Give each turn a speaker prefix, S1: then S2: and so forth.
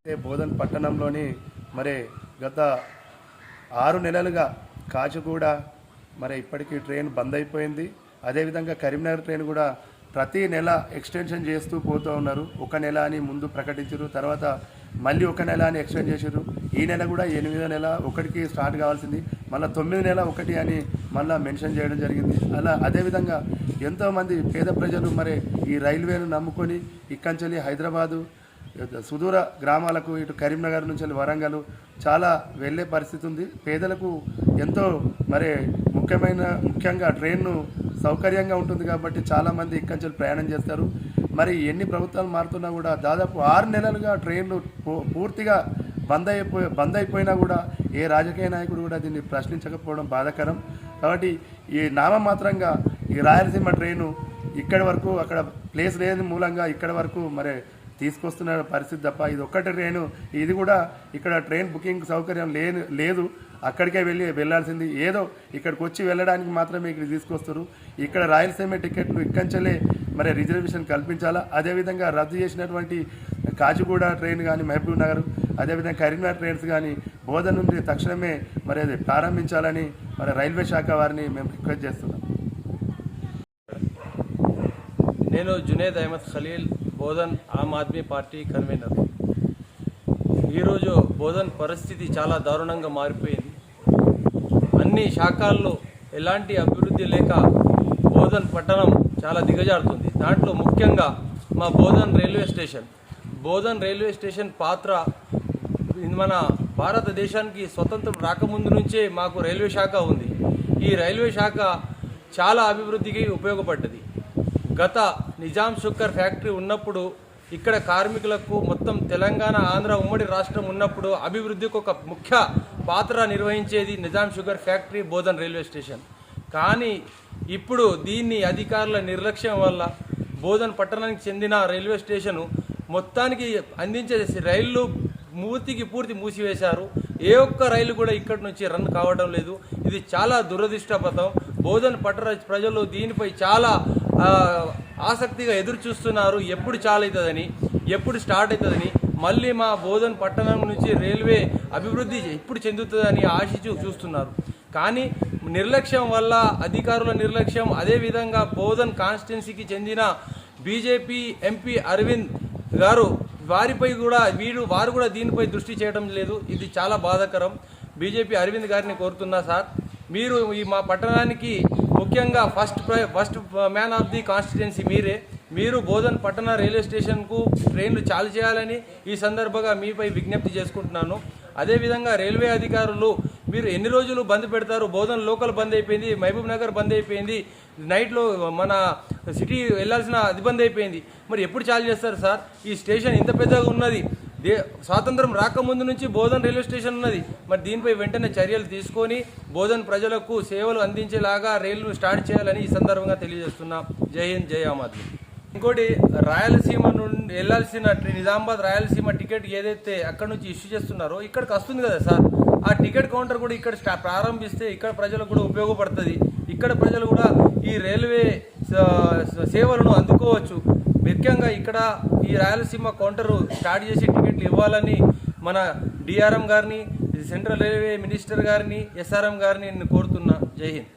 S1: బోధన్ పట్టణంలోని మరి గత 6 నెలలుగా కాచిగూడ మరి ఇప్పటికీ ట్రైన్ బంద్ అయిపోయింది. అదేవిధంగా కరీంనగర్ ట్రైన్ కూడా ప్రతి నెల ఎక్స్టెన్షన్ చేస్తూ పోతూ ఉన్నారు. 1 నెల అని ముందు ప్రకటించారు, తర్వాత మళ్ళీ 1 నెల అని ఎక్స్టెండ్ చేశారు. ఈ నెల కూడా 8వ నెల 1కి స్టార్ట్ కావాల్సింది, మళ్ళీ 9 నెల 1 అని మళ్ళీ మెన్షన్ చేయడం జరిగింది. అదేవిధంగా ఎంతోమంది పేద ప్రజలు మరి ఈ రైల్వేను నమ్ముకొని ఇక్కంచెల్లి హైదరాబాదు సుదూర గ్రామాలకు ఇటు కరీంనగర్ నుంచి వరంగల్ చాలా వెళ్ళే పరిస్థితి ఉంది. పేదలకు ఎంతో మరి ముఖ్యంగా ట్రైన్ను సౌకర్యంగా ఉంటుంది కాబట్టి చాలామంది ఇక్కడి ప్రయాణం చేస్తారు. మరి ఎన్ని ప్రభుత్వాలు మారుతున్నా కూడా దాదాపు 6 నెలలుగా ట్రైన్లు పూర్తిగా బంద్ అయిపోయినా కూడా ఏ రాజకీయ నాయకుడు కూడా దీన్ని ప్రశ్నించకపోవడం బాధాకరం. కాబట్టి ఈ నామమాత్రంగా ఈ రాయలసీమ ట్రైను ఇక్కడి వరకు అక్కడ ప్లేస్ లేని మూలంగా ఇక్కడి వరకు మరి తీసుకొస్తున్న పరిస్థితి తప్ప ఇది ఒక్కటి ట్రైను, ఇది కూడా ఇక్కడ ట్రైన్ బుకింగ్ సౌకర్యం లేదు. అక్కడికే వెళ్ళాల్సింది, ఏదో ఇక్కడికి వచ్చి వెళ్ళడానికి మాత్రమే ఇక్కడ తీసుకొస్తారు. ఇక్కడ రాయలసీమ టికెట్లు ఇక్కంచెలే మరి రిజర్వేషన్ కల్పించాలా. అదేవిధంగా రద్దు చేసినటువంటి కాచిగూడ ట్రైన్ కానీ మహబూబ్ నగర్, అదేవిధంగా కరీంనగర్ ట్రైన్స్ కానీ బోధన నుండి తక్షణమే మరి అది ప్రారంభించాలని మరి రైల్వే శాఖ వారిని మేము రిక్వెస్ట్ చేస్తున్నాం.
S2: నేను జునేద్ అహ్మద్ ఖలీల్, బోధన్ ఆమ్ ఆద్మీ పార్టీ కన్వీనర్. ఈరోజు బోధన్ పరిస్థితి చాలా దారుణంగా మారిపోయింది. అన్ని శాఖల్లో ఎలాంటి అభివృద్ధి లేక బోధన్ పట్టణం చాలా దిగజారుతుంది. దాంట్లో ముఖ్యంగా మా బోధన్ రైల్వే స్టేషన్ పాత్ర మన భారతదేశానికి స్వతంత్రం రాకముందు నుంచే మాకు రైల్వే శాఖ ఉంది. ఈ రైల్వే శాఖ చాలా అభివృద్ధికి ఉపయోగపడ్డది. గత నిజాం షుగర్ ఫ్యాక్టరీ ఉన్నప్పుడు ఇక్కడ కార్మికులకు మొత్తం తెలంగాణ ఆంధ్ర ఉమ్మడి రాష్ట్రం ఉన్నప్పుడు అభివృద్ధికి ఒక ముఖ్య పాత్ర నిర్వహించేది Nizam sugar factory, Bodhan railway station. కానీ ఇప్పుడు దీన్ని అధికారుల నిర్లక్ష్యం వల్ల బోధన్ పట్టణానికి చెందిన రైల్వే స్టేషను మొత్తానికి అందించే రైళ్లు పూర్తి మూసివేశారు. ఏ ఒక్క రైలు కూడా ఇక్కడి నుంచి రన్ కావడం లేదు. ఇది చాలా దురదృష్టకరం. బోధన్ పట్టణ ప్రజలు దీనిపై చాలా ఆసక్తిగా ఎదురు చూస్తున్నారు. ఎప్పుడు చాలు అవుతుందని, ఎప్పుడు స్టార్ట్ అవుతుందని, మళ్ళీ మా బోధన్ పట్టణం నుంచి రైల్వే అభివృద్ధి ఎప్పుడు చెందుతుందని ఆశించి చూస్తున్నారు. కానీ నిర్లక్ష్యం వల్ల, అధికారుల నిర్లక్ష్యం, అదేవిధంగా బోధన్ కాన్స్టిట్యున్సీకి చెందిన బీజేపీ ఎంపీ అరవింద్ గారు వారు కూడా దీనిపై దృష్టి చేయడం లేదు. ఇది చాలా బాధాకరం. బీజేపీ అరవింద్ గారిని కోరుతున్నా, సార్ మీరు ఈ మా పట్టణానికి ముఖ్యంగా first man of the constituency మీరు బోధన్ పట్టణ రైల్వే స్టేషన్కు ట్రైన్లు చాలు చేయాలని ఈ సందర్భంగా మీపై విజ్ఞప్తి చేసుకుంటున్నాను. అదేవిధంగా రైల్వే అధికారులు మీరు ఎన్ని రోజులు బంద్ పెడతారు? బోధన్ లోకల్ బంద్ అయిపోయింది, మహబూబ్ నగర్ బంద్ అయిపోయింది, నైట్లో మన సిటీ వెళ్ళాల్సిన అది బంద్ అయిపోయింది. మరి ఎప్పుడు చాలు చేస్తారు సార్? ఈ స్టేషన్ ఇంత పెద్దగా ఉన్నది, స్వాతంత్రం రాకముందు నుంచి బోధన్ రైల్వే స్టేషన్ ఉన్నది. మరి దీనిపై వెంటనే చర్యలు తీసుకొని బోధన్ ప్రజలకు సేవలు అందించేలాగా రైళ్లను స్టార్ట్ చేయాలని ఈ సందర్భంగా తెలియజేస్తున్నాం. జై హింద్, జై ఆమ్ ఆద్మీ. ఇంకోటి, రాయలసీమ నుండి వెళ్లాల్సిన నిజామాబాద్ రాయలసీమ టికెట్ ఏదైతే అక్కడ నుంచి ఇష్యూ చేస్తున్నారో ఇక్కడికి వస్తుంది కదా సార్, ఆ టికెట్ కౌంటర్ కూడా ఇక్కడ ప్రారంభిస్తే ఇక్కడ ప్రజలకు కూడా ఉపయోగపడుతుంది. ఇక్కడ ప్రజలు కూడా ఈ రైల్వే సేవలను అందుకోవచ్చు. ముఖ్యంగా ఇక్కడ ఈ రాయలసీమ కౌంటర్ స్టార్ట్ చేసి టికెట్లు ఇవ్వాలని మన డిఆర్ఎం గారిని, సెంట్రల్ రైల్వే మినిస్టర్ గారిని, ఎస్ఆర్ఎం గారిని నేను కోరుతున్నా. జై హింద్.